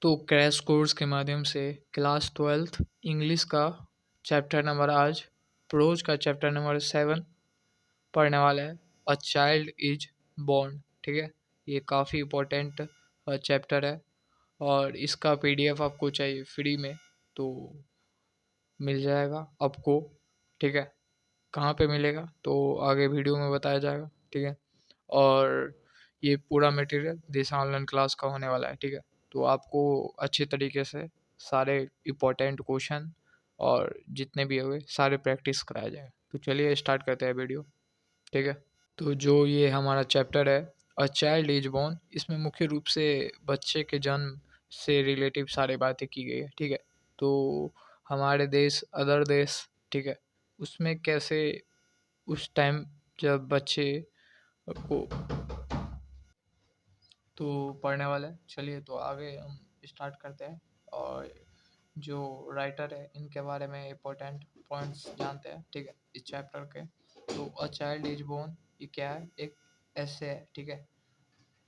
तो crash course के माध्यम से क्लास 12th इंग्लिश का चैप्टर नंबर आज प्रोज का चैप्टर नंबर 7 पढ़ने वाला है। A child is born. ठीक है, ये काफ़ी इम्पोर्टेंट चैप्टर है और इसका पीडीएफ आपको चाहिए फ्री में तो मिल जाएगा आपको। ठीक है, कहाँ पे मिलेगा तो आगे वीडियो में बताया जाएगा। ठीक है, और ये पूरा मटेरियल दिशा ऑनलाइन क्लास का होने वाला है। ठीक है, तो आपको अच्छे तरीके से सारे इम्पोर्टेंट क्वेश्चन और जितने भी हुए सारे प्रैक्टिस कराया जाएगा। तो चलिए स्टार्ट करते हैं वीडियो। ठीक है, तो जो ये हमारा चैप्टर है अ चाइल्ड इज बोर्न, इसमें मुख्य रूप से बच्चे के जन्म से रिलेटिव सारी बातें की गई है। ठीक है, तो हमारे देश अदर देश, ठीक है, उसमें कैसे उस टाइम जब बच्चे को तो पढ़ने वाला है। चलिए तो आगे हम स्टार्ट करते हैं और जो राइटर है इनके बारे में इम्पोर्टेंट पॉइंट्स जानते हैं। ठीक है, इस चैप्टर के। तो अ चाइल्ड इज बोर्न ये क्या है, एक ऐसे है। ठीक है,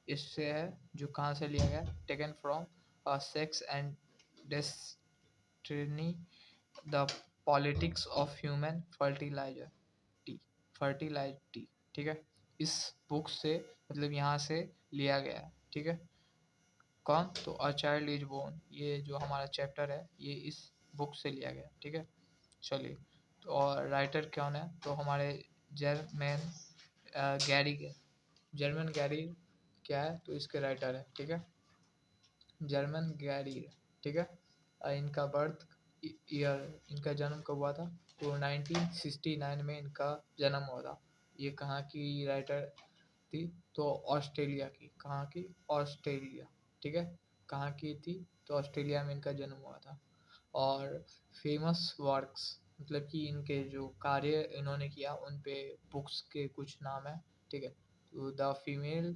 इससे है जो कहाँ से लिया गया, taken from sex and destiny the politics of human fertility. ठीक है, इस बुक से मतलब यहाँ से लिया गया है। ठीक है, कौन तो अ चाइल्ड इज बोर्न, ये जो हमारा चैप्टर है ये इस बुक से लिया गया। ठीक है, चलिए तो और राइटर कौन है तो हमारे जर्मन गैरी के जर्मन गैरी क्या है तो इसके राइटर है। ठीक है, जर्मन गैरी। ठीक है, इनका बर्थ ईयर, इनका जन्म कब हुआ था तो 1969 में इनका जन्म हुआ था। ये कहाँ की राइटर थी तो ऑस्ट्रेलिया की। कहाँ की, ऑस्ट्रेलिया। ठीक है, कहाँ की थी तो ऑस्ट्रेलिया में इनका जन्म हुआ था। और फेमस वर्क्स मतलब कि इनके जो कार्य इन्होंने किया उन पे बुक्स के कुछ नाम है। ठीक है, तो द फीमेल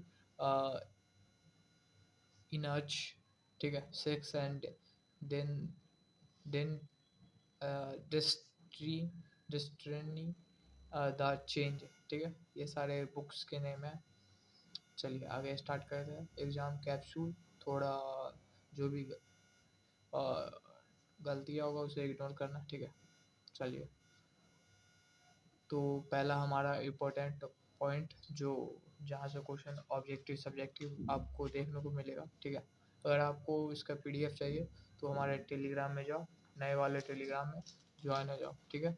इन अर्च, ठीक है, sex and then then destiny destiny the change. ठीक है, ये सारे बुक्स के नेम है। चलिए आगे स्टार्ट करते हैं। एग्जाम कैप्सूल, थोड़ा जो भी गलतियाँ होगा उसे इग्नोर करना। ठीक है, चलिए तो पहला हमारा इम्पोर्टेंट पॉइंट जो जहाँ से क्वेश्चन ऑब्जेक्टिव सब्जेक्टिव आपको देखने को मिलेगा। ठीक है, अगर आपको इसका पीडीएफ चाहिए तो हमारे टेलीग्राम में जाओ, नए वाले टेलीग्राम में ज्वाइन हो जाओ। ठीक है,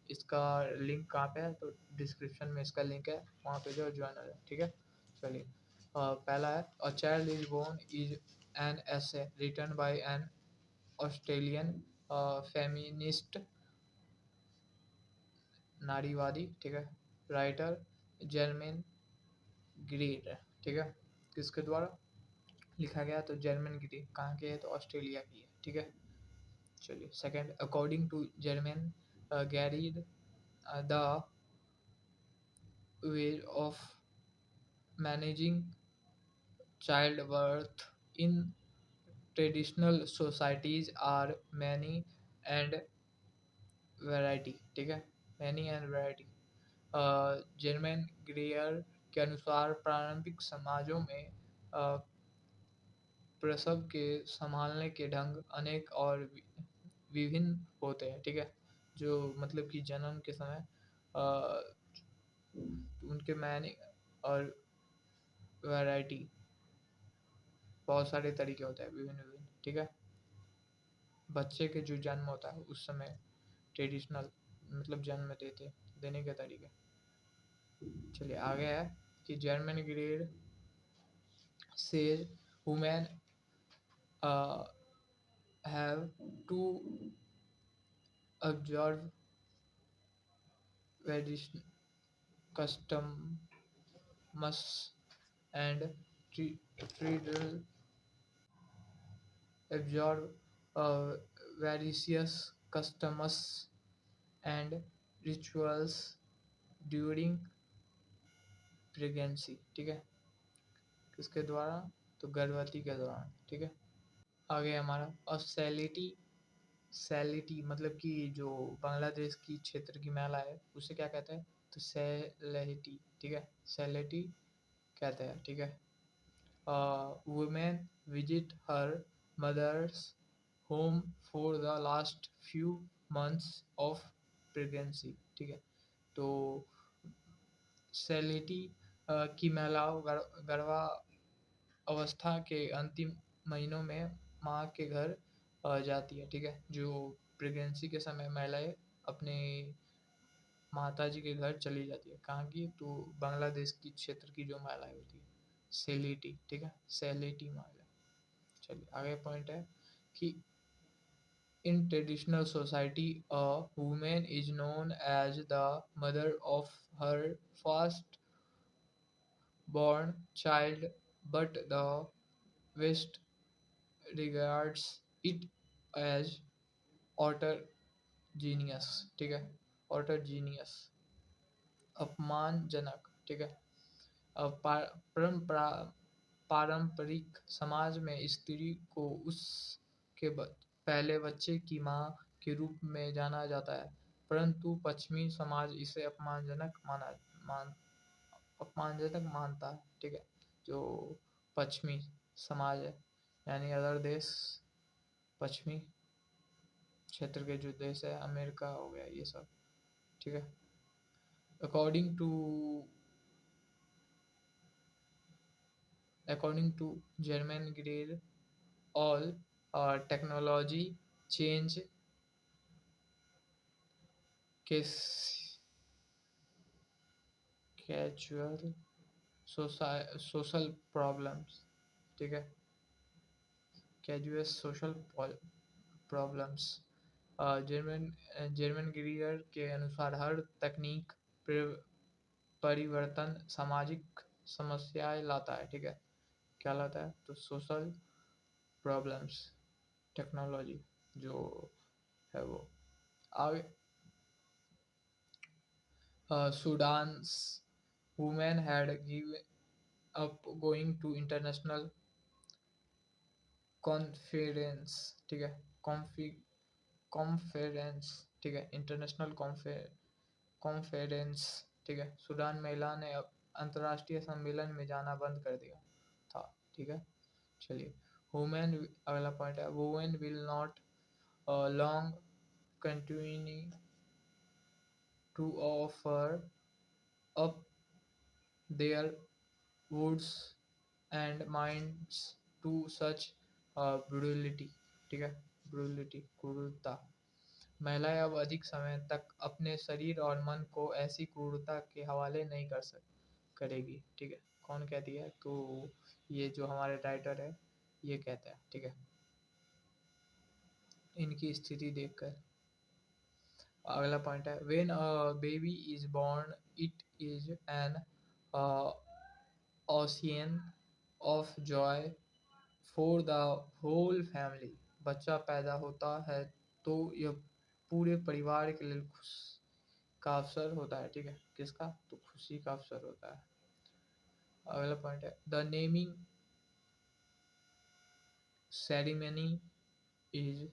इसका लिंक कहाँ पे है तो डिस्क्रिप्शन में इसका लिंक है, वहाँ पे जाओ ज्वाइन हो जाओ। ठीक है, चलिए पहला है a child is born is an essay written by an Australian feminist नारीवादी। ठीक है, राइटर जर्मन ग्रीड। ठीक है, किसके द्वारा लिखा गया तो जर्मन ग्रीड। कहाँ के है तो ऑस्ट्रेलिया की है। ठीक है, चलिए second, according to Germaine Greer the way of managing child birth in traditional societies are many and variety. ठीक है, many and variety. Germaine Greer के अनुसार प्रारंभिक समाजों में प्रसव के संभालने के ढंग अनेक और विभिन्न होते हैं। ठीक है, जो मतलब कि जन्म के समय उनके मैंने और वैरायटी बहुत सारे तरीके होते हैं, विभिन्न विभिन्न। ठीक है, बच्चे के जो जन्म होता है उस समय ट्रेडिशनल मतलब जन्म देने के तरीके। चलिए आगे है कि German grade says women uh, have to observe tradition, customs and trivial observe various customs and rituals during pregnancy। ठीक है, किसके द्वारा तो गर्भवती के दौरान। ठीक है, आगे हमारा और सैलिटी मतलब कि जो बांग्लादेश की क्षेत्र की महिला है उसे क्या कहते हैं तो सैलिटी। ठीक है, सैलिटी कहते हैं। ठीक है, women visit her mother's home for the last few months of pregnancy. ठीक है, तो सेलिटी की महिलाओं गर्भावस्था के अंतिम महीनों में माँ के घर जाती है। ठीक है, जो प्रेगनेंसी के समय महिलाएं अपने माता जी के घर चली जाती है। कहाँ की? तो बांग्लादेश की क्षेत्र की जो महिलाएं होती है, सेलिटी। ठीक है, सेलिटी महिला। चलिए आगे पॉइंट है कि in traditional society, a woman is known as the mother of her first born child, but the West regards it as utter genius. ठीक है, utter genius, अपमानजनक। ठीक है, परंपरा पारंपरिक समाज में स्त्री को उसके पहले बच्चे की माँ के रूप में जाना जाता है, परंतु पश्चिमी समाज इसे मान अपमानजनक मानता है। ठीक है, जो पश्चिमी समाज है, यानी अदर देश, पश्चिमी क्षेत्र के जो देश है, अमेरिका हो गया, ये सब। ठीक है, according to German grade, all technology change case casual social problems। ठीक है, casual social problems। Germaine Germaine Greer के अनुसार हर तकनीक परिवर्तन सामाजिक समस्याएं लाता है। ठीक है, क्या लाता है? तो सोशल प्रॉब्लम्स, टेक्नोलॉजी जो है वो। आगे, Sudan's women had given up going to international conference. ठीक है, कॉन्फ्रेंस। ठीक है, इंटरनेशनल कॉन्फ्रेंस। ठीक है, सूडान महिला ने अब अंतर्राष्ट्रीय सम्मेलन में जाना बंद कर दिया था। ठीक है, चलिए वुमेन, अगला पॉइंट है, women will not long continue to offer up their woods and minds to such brutality. ठीक है, ब्रूलिटी, क्रूरता। महिलाएं अब अधिक समय तक अपने शरीर और मन को ऐसी क्रूरता के हवाले नहीं करेगी। ठीक है, कौन कहती है? तो ये जो हमारे राइटर है, ये कहते हैं। ठीक है, इनकी स्थिति देखकर। अगला पॉइंट है, when a baby is born it is an ocean of joy for the whole family. बच्चा पैदा होता है तो यह पूरे परिवार के लिए खुश का अवसर होता है। ठीक है, किसका? तो खुशी का अवसर होता है। अगला पॉइंट है, the naming ceremony is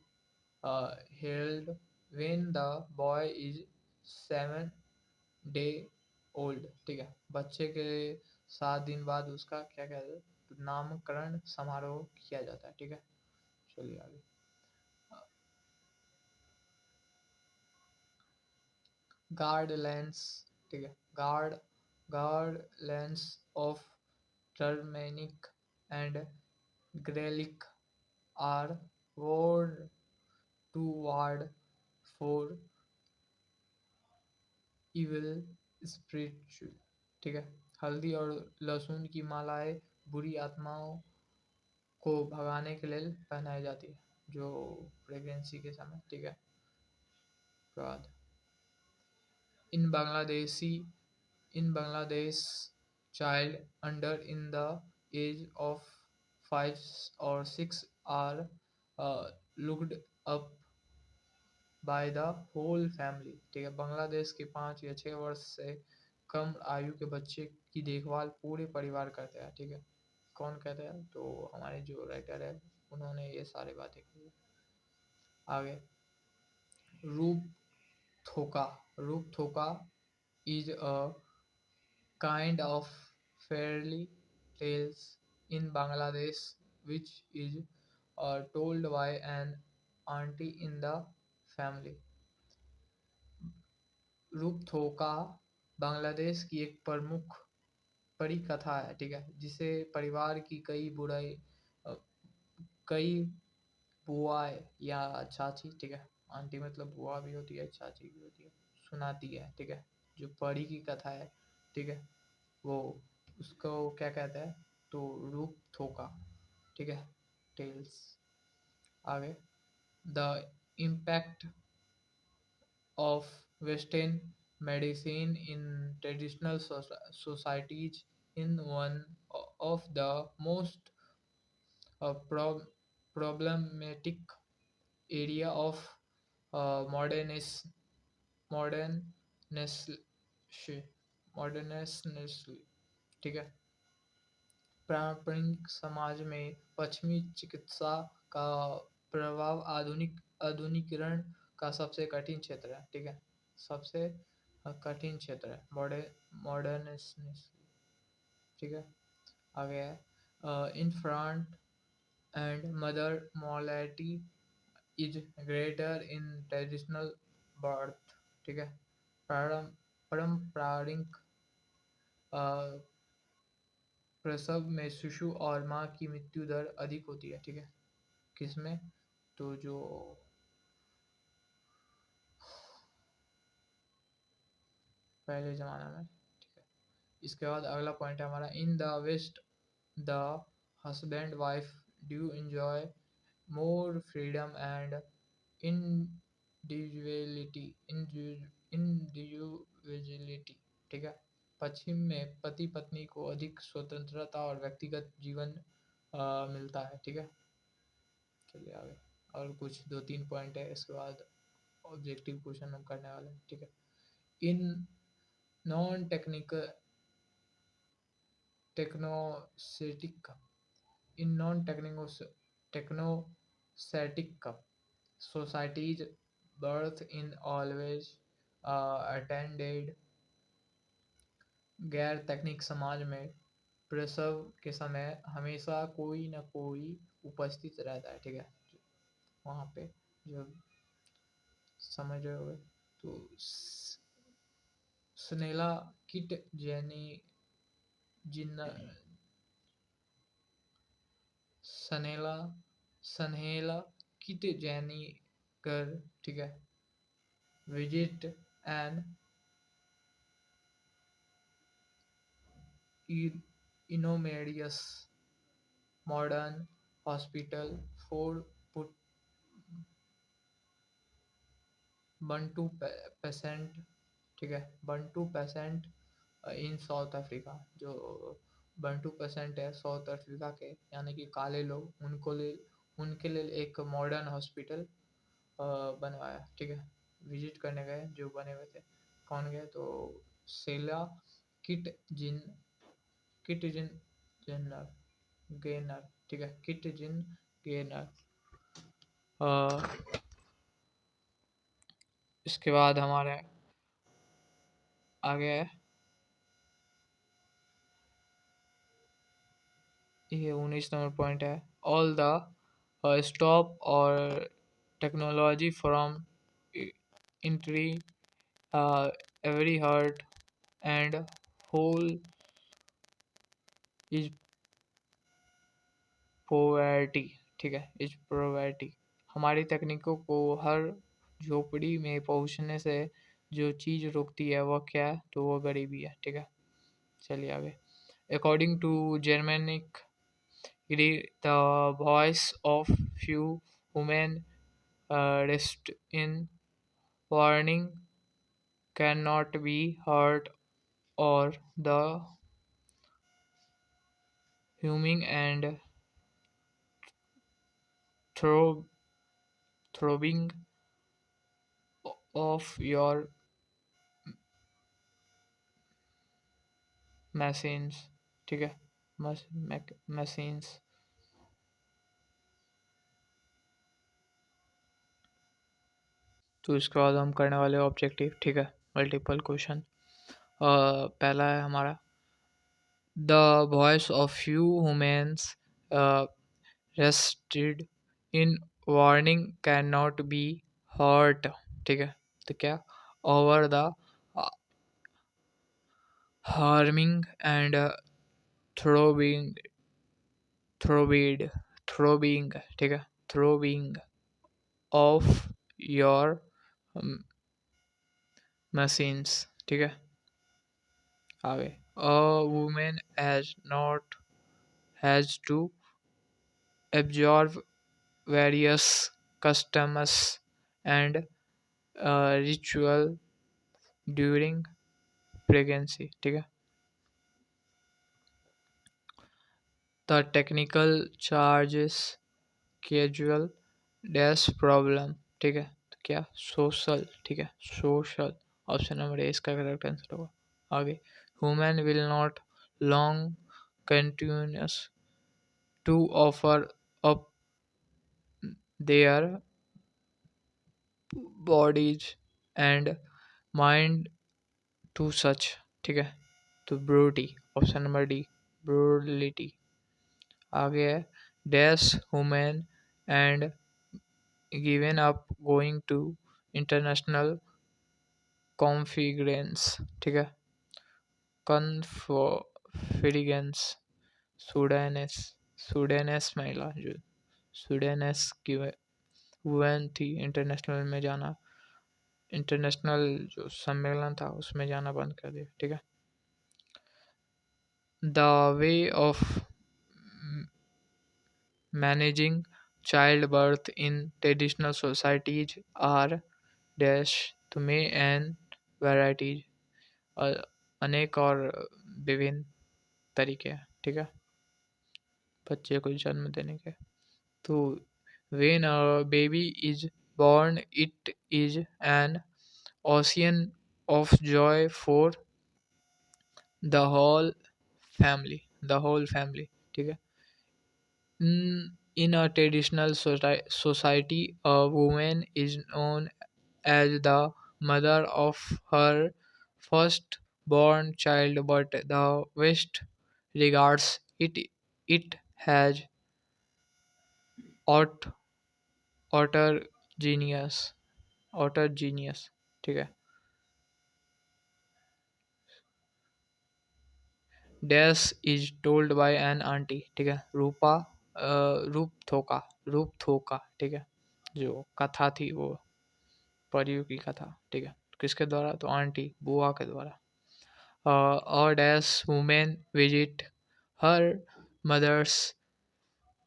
held when the boy is 7 day old। ठीक है, बच्चे के 7 दिन बाद उसका क्या कहते हैं? तो नामकरण समारोह किया जाता है। ठीक है, चलिए आगे। गार्डलैंड्स। ठीक है, garlands of turmeric and garlic are worn to ward for evil spiritual। ठीक है, हल्दी और लहसुन की मालाएं बुरी आत्माओं को भगाने के लिए पहनाई जाती है, जो प्रेगनेंसी के समय। ठीक है, बाद इन बांग्लादेशी इन Bangladesh child under in the age of 5 or 6 are looked up by the whole family। ठीक है, बांग्लादेश के 5 या 6 वर्ष से कम आयु के बच्चे की देखभाल पूरे परिवार करते हैं। ठीक है, कौन कहते हैं? तो हमारे जो राइटर है, उन्होंने ये सारी बातें की है। आगे, रूप थोका। रूप थोका is a kind of fairy tales in Bangladesh which is told by an auntie in the family. रूपथोका Bangladesh की एक प्रमुख परी कथा है, ठीक है, जिसे परिवार की अ, कई बुआएं या चाची, ठीक है, आंटी मतलब बुआ भी होती है, चाची भी होती है, सुनाती है, ठीक है। जो परी की कथा है, ठीक है, वो उसको क्या कहते हैं, तो रूप थोका, ठीक है, टेल्स। आगे, the impact of Western medicine in traditional societies in one of the most uh, prob- problematic area of modernism, modernist, modernist, ठीक है। पारंपरिक समाज में पश्चिमी चिकित्सा का प्रभाव आधुनिकीकरण का सबसे कठिन क्षेत्र है, ठीक है, सबसे कठिन क्षेत्र है, मॉडर्निज्म, ठीक है। आगे है infant and mother mortality is greater in traditional birth, ठीक है। पारंपरिक प्रसव में शिशु और माँ की मृत्यु दर अधिक होती है, ठीक है। किसमें, तो जो पहले ज़माना में, ठीक है। इसके बाद अगला पॉइंट है हमारा, in the West the husband wife do enjoy more freedom and individuality individuality, ठीक है। पश्चिम में पति पत्नी को अधिक स्वतंत्रता और व्यक्तिगत जीवन मिलता है, ठीक है। चलिए आगे, और कुछ दो तीन पॉइंट है, इसके बाद ऑब्जेक्टिव क्वेश्चन हम करने वाले हैं, ठीक है। In non technical technocratic in non technocratic societies birth in always attended, गैर तकनीक समाज में प्रसव के समय हमेशा कोई न कोई उपस्थित रहता है, ठीक है। वहाँ पे जो समझ रहे हो, तो स्नेला किट जेनी जिन सनेला सनहेला किट जैनी कर, ठीक है, visit an enormous modern hospital for put Bantu patient, ठीक है, Bantu patient in South Africa, जो बंटू पेशेंट है साउथ अफ्रीका के, यानी कि काले लोग, उनके लिए एक मॉडर्न हॉस्पिटल बनवाया, ठीक है। विजिट करने गए जो बने हुए थे, कौन गए, तो सेला किट जिन किट जिन जेनर गेनर, ठीक है, किट जिन गेनर। इसके बाद हमारे आगे है, ये 19 नंबर पॉइंट है, all the stop or technology from entry every heart and whole is poverty, ठीक है, इज पोवर्टी। हमारी तकनीकों को हर झोपड़ी में पहुंचने से जो चीज़ रोकती है वह क्या है, तो वो गरीबी है, ठीक है। चलिए आगे, according to Germanic the voice of few women rest in warning can not be heard और the humming and throb throbbing of your machines, ठीक है, मशीन्स। तो इसके बाद हम करने वाले ऑब्जेक्टिव, ठीक है, मल्टीपल क्वेश्चन। पहला है हमारा, the voice of few humans rested in warning can not be heard, ठीक है। तो क्या, over the harming and throwing throwing throwing, ठीक है, थ्रोविंग ऑफ योर मशीन्स, ठीक है। आगे, a women has to absorb various customs and ritual during pregnancy, ठीक है। The technical charges casual dash problem, ठीक है। तो क्या, सोशल, ठीक है, सोशल। ऑप्शन नंबर ए इसका करेक्ट आंसर होगा। आगे, human will not long continues to offer up their bodies and mind to such, ठीक है। तो brutality, option number D, brutality. आगे है, dash women and given up going to international conference, ठीक है। कॉन्फिगरेंस, सुडानेस, सुडानेस महिला जो सुडानेस की वुमेन थी, इंटरनेशनल में जाना, इंटरनेशनल जो सम्मेलन था उसमें जाना बंद कर दिया, ठीक है। The way of managing childbirth in traditional societies are dash to may and varieties, अ- अनेक और विभिन्न तरीके हैं, ठीक है, बच्चे को जन्म देने के। तो when a baby is born it is an ocean of joy for the whole family, ठीक है। In a traditional society, a woman is known as the mother of her first-born child, but the West regards it as ought utter genius, utter genius, ठीक है। Dash is told by an auntie, ठीक है, रूप थोका, ठीक है। जो कथा थी वो परियों की कथा, ठीक है। किसके द्वारा, तो आंटी बुआ के द्वारा। और dash women visit her mother's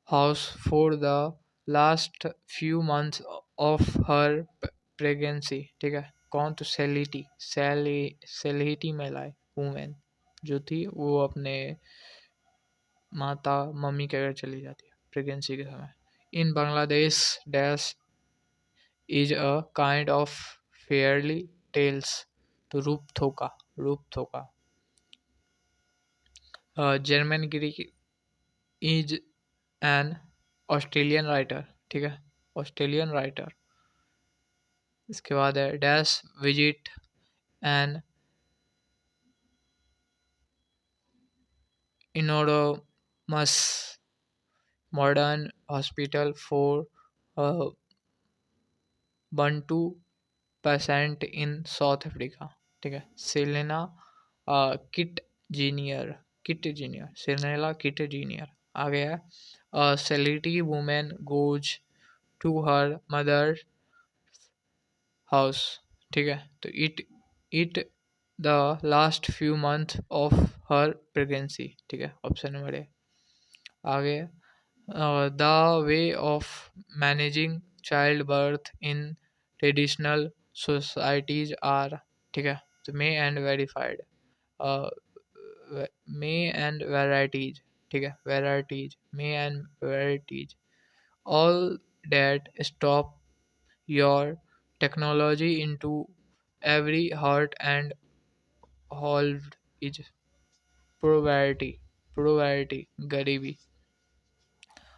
house for the last few months of her pregnancy, ठीक है। कौन, तो सेलिहिटी में लाए वुमेन जो थी वो अपने माता मम्मी के घर चली जाती है प्रेगनेंसी के समय। In Bangladesh dash is a kind of fairly tales, तो रूप थोका। Germaine Greer is an Australian writer, ठीक है, ऑस्ट्रेलियन राइटर। इसके बाद है dash visit an enormous modern hospital for Bantu patient in South Africa, ठीक है। Sheila Kitzinger Sheila Kitzinger. आ गया है, Sylheti women goes to her mother house, ठीक है। तो it the last few month of her pregnancy, ठीक है, ऑप्शन नंबर ए। आगे, the way of managing child birth in traditional societies are, ठीक है। तो may and verified, may and varieties, ठीक है, varieties, may and varieties, all that stop your technology into every heart and hold is poverty, garibi.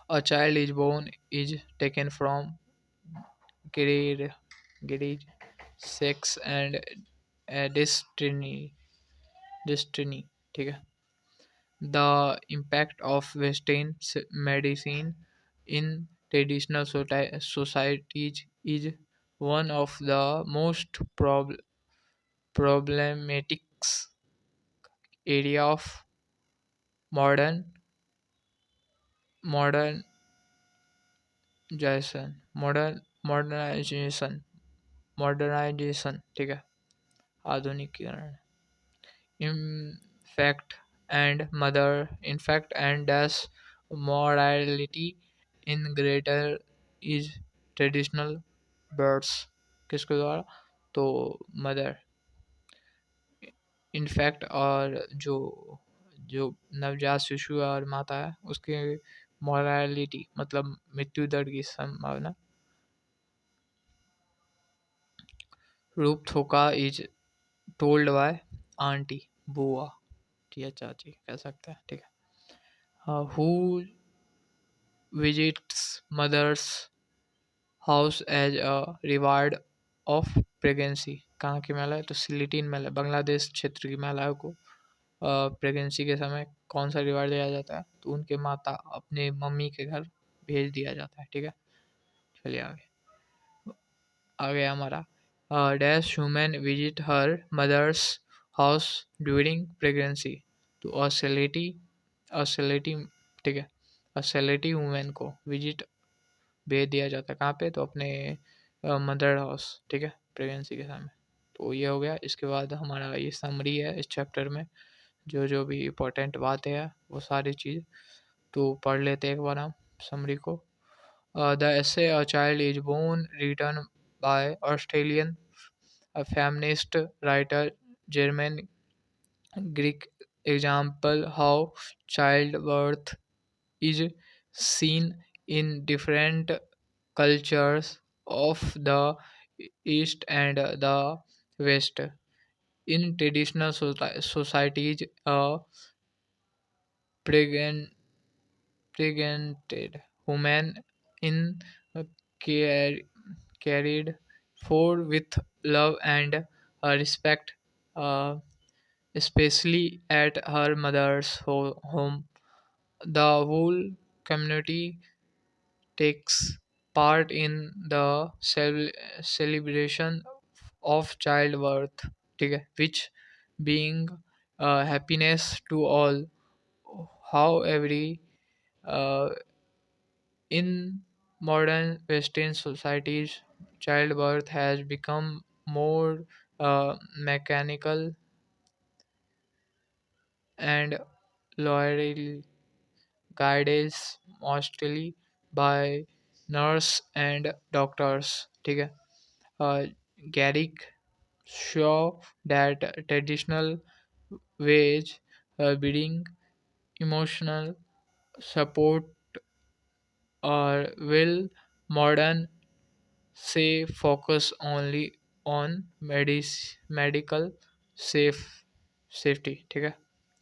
A child is born is taken from greed, greed, sex and destiny, ठीक है। The impact of Western medicine in traditional societies is one of the most problematic area of modern modern modernization modernization ठीक है आधुनिकीकरण infect and thus morality in greater is traditional births किसके द्वारा तो mother in fact और जो जो नवजात शिशु और माता है उसके मोरालिटी मतलब मृत्यु दर की संभावना रूप थोका इज टोल्ड बाय आंटी बुआ या चाची कह सकते हैं ठीक है who visits mother's house as a reward of pregnancy कहाँ की महिला है तो सिलिटीन महिला बांग्लादेश क्षेत्र की महिलाओं को प्रेगनेंसी के समय कौन सा रिवार्ड दिया जाता है तो उनके माता अपने मम्मी के घर भेज दिया जाता है ठीक है चलिए आगे आगे हमारा dash human visit her mother's house during pregnancy तो असैलिटी ठीक है असैलिटी वुमेन को विजिट भेज दिया जाता है कहाँ पे तो अपने मदर हाउस ठीक है प्रेगनेंसी के समय तो ये हो गया इसके बाद हमारा ये समरी है इस चैप्टर में जो जो भी इम्पोर्टेंट बातें हैं वो सारी चीज़ तो पढ़ लेते एक बार हम समरी को the essay A Child is Born written by Australian feminist writer German Greek example how childbirth is seen in different cultures of the East and the West. In traditional societies, a pregnant woman in care, carried forward with love and respect, uh, especially at her mother's home. The whole community takes part in the celebration of childbirth, ठीक है, which being happiness to all. How every uh, in modern Western societies, childbirth has become more mechanical and loyally guided mostly by nurse and doctors. ठीक है Garrick show that traditional wage breeding, emotional support, or will modern say focus only on medical safe safety ठीक है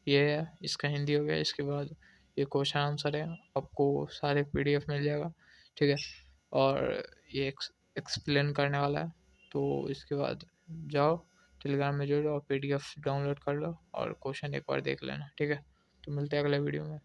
ये है इसका हिंदी हो गया इसके बाद ये क्वेश्चन आंसर है आपको सारे पीडीएफ मिल जाएगा ठीक है और ये एक्सप्लेन करने वाला है तो इसके बाद जाओ टेलीग्राम में जुड़ो और पीडीएफ डाउनलोड कर लो और क्वेश्चन एक बार देख लेना ठीक है तो मिलते हैं अगले वीडियो में